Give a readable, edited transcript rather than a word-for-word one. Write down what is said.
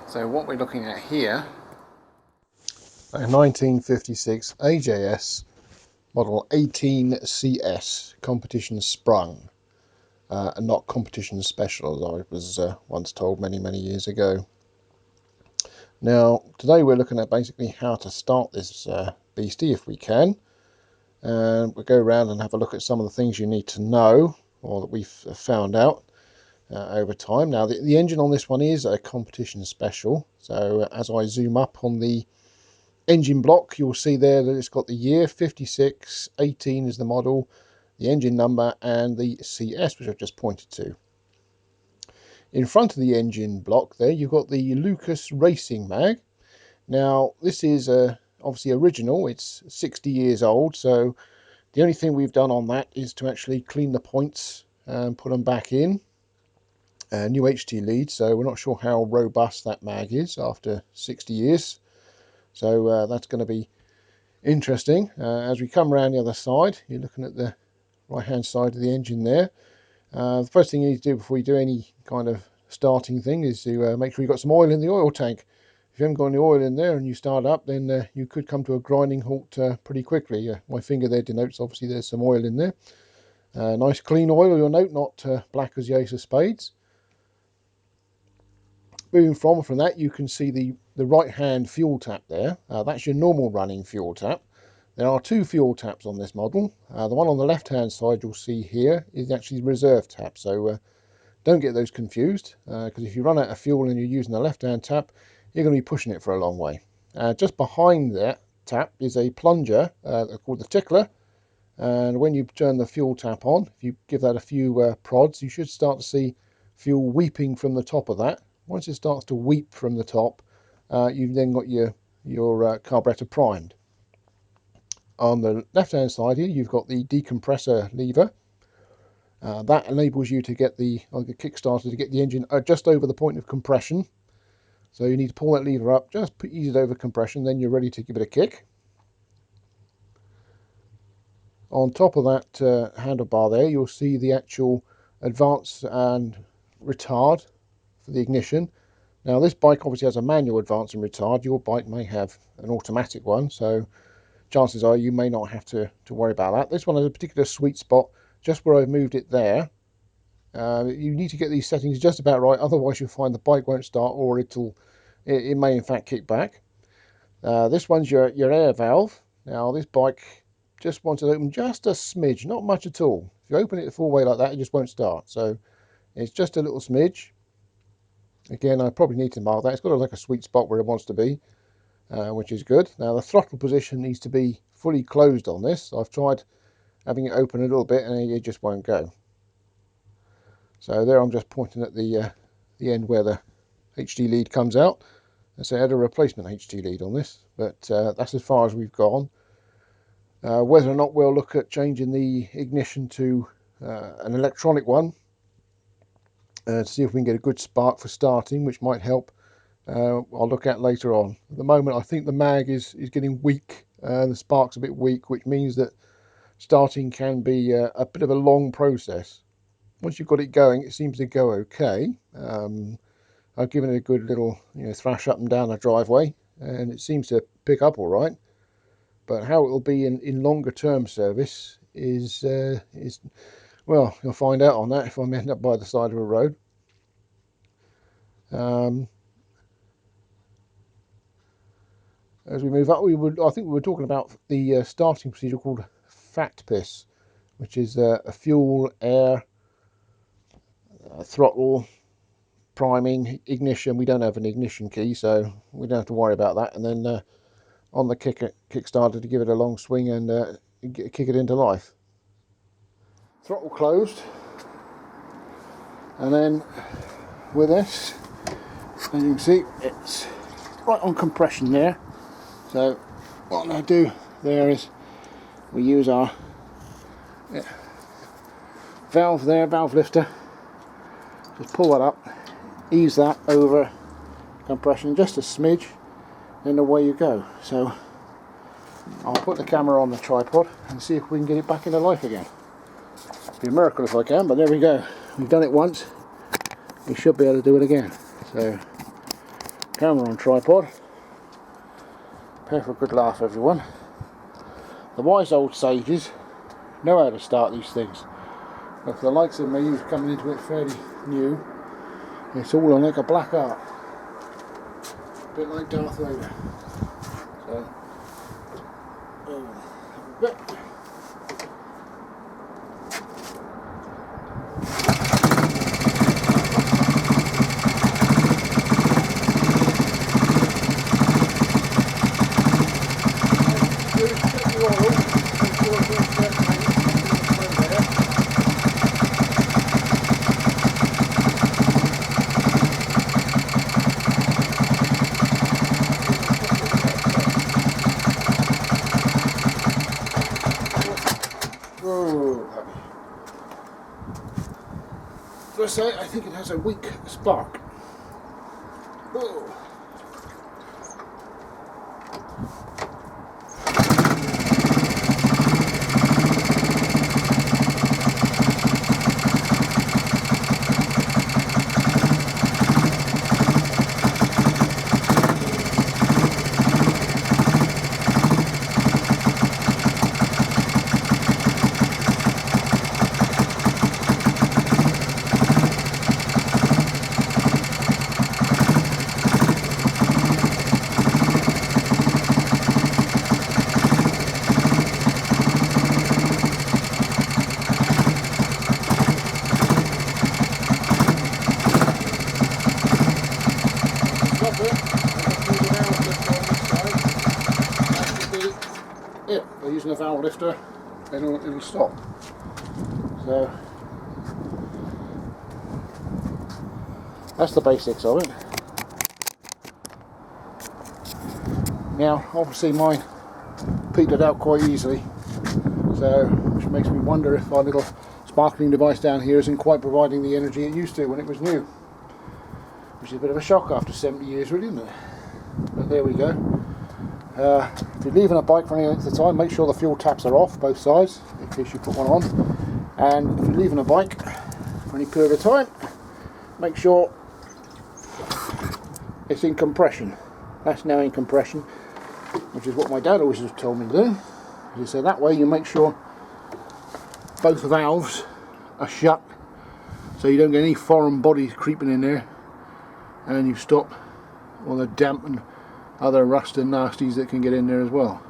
So what we're looking at here, a 1956 AJS model 18CS competition sprung, and not competition special, as I was once told many years ago. Now today we're looking at basically how to start this beastie if we can, and we'll go around and have a look at some of the things you need to know, or that we've found out over time. Now the engine on this one is a competition special, so as I zoom up on the engine block, you'll see there that it's got the year 56, 18 is the model, the engine number, and the CS, which I've just pointed to. In front of the engine block there, you've got the Lucas Racing mag. Now this is obviously original, it's 60 years old, so the only thing we've done on that is to actually clean the points and put them back in. New HT lead, so we're not sure how robust that mag is after 60 years. So that's going to be interesting. As we come around the other side, you're looking at the right hand side of the engine there. The first thing you need to do before you do any kind of starting thing is to make sure you've got some oil in the oil tank. If you haven't got any oil in there and you start up, then you could come to a grinding halt pretty quickly. My finger there denotes obviously there's some oil in there. Nice clean oil, you'll note, not black as the ace of spades. Moving from that, you can see the right hand fuel tap there. That's your normal running fuel tap. There are two fuel taps on this model. The one on the left hand side you'll see here is actually the reserve tap, so don't get those confused, because if you run out of fuel and you're using the left hand tap, you're going to be pushing it for a long way. Just behind that tap is a plunger called the tickler, and when you turn the fuel tap on, if you give that a few prods, you should start to see fuel weeping from the top of that. Once it starts to weep from the top, you've then got your carburetor primed. On the left hand side here, you've got the decompressor lever. That enables you to get the kickstarter to get the engine just over the point of compression. So you need to pull that lever up, just ease it over compression, then you're ready to give it a kick. On top of that handlebar there, you'll see the actual advance and retard for the ignition. Now this bike obviously has a manual advance and retard. Your bike may have an automatic one, so chances are you may not have to worry about that. This one has a particular sweet spot just where I've moved it there. You need to get these settings just about right, otherwise you'll find the bike won't start, or it may in fact kick back. This one's your air valve. Now this bike just wants it open just a smidge, not much at all. If you open it the full way like that, it just won't start. So it's just a little smidge. Again, I probably need to mark that. It's got like a sweet spot where it wants to be, which is good. Now the throttle position needs to be fully closed on this. I've tried having it open a little bit and it just won't go. So there I'm just pointing at the end where the HT lead comes out. So I had a replacement HT lead on this, but that's as far as we've gone. Whether or not we'll look at changing the ignition to an electronic one, to see if we can get a good spark for starting, which might help, I'll look at later on. At the moment I think the mag is getting weak, the spark's a bit weak, which means that starting can be a bit of a long process. Once you've got it going, it seems to go okay. I've given it a good little thrash up and down the driveway, and it seems to pick up all right. But how it will be in longer term service is well, you'll find out on that if I'm end up by the side of a road. As we move up, I think we were talking about the starting procedure called FATPIS, which is a fuel, air, throttle, priming, ignition. We don't have an ignition key, so we don't have to worry about that. And then on the kickstarter to give it a long swing and kick it into life. Throttle closed, and then with this, as you can see, it's right on compression there. So what I do there is we use our valve there, valve lifter, just pull that up, ease that over compression just a smidge, and away you go. So I'll put the camera on the tripod and see if we can get it back into life again. It'd be a miracle if I can, but there we go. We've done it once, we should be able to do it again. So Camera on tripod. Prepare for a good laugh, everyone. The wise old sages know how to start these things. But for the likes of me, who's coming into it fairly new, it's all on like a black art. A bit like Darth Vader. So, a bit. I think it has a weak spark. Whoa. By using a valve lifter, then it'll stop. So that's the basics of it. Now, obviously, mine petered out quite easily, so which makes me wonder if our little sparkling device down here isn't quite providing the energy it used to when it was new, which is a bit of a shock after 70 years, really, isn't it? But there we go. If you're leaving a bike for any length of time, make sure the fuel taps are off both sides in case you put one on. And if you're leaving a bike for any period of time, make sure it's in compression. That's now in compression, which is what my dad always has told me to do. He said that way you make sure both valves are shut, so you don't get any foreign bodies creeping in there, and you stop all the damp and other rust and nasties that can get in there as well.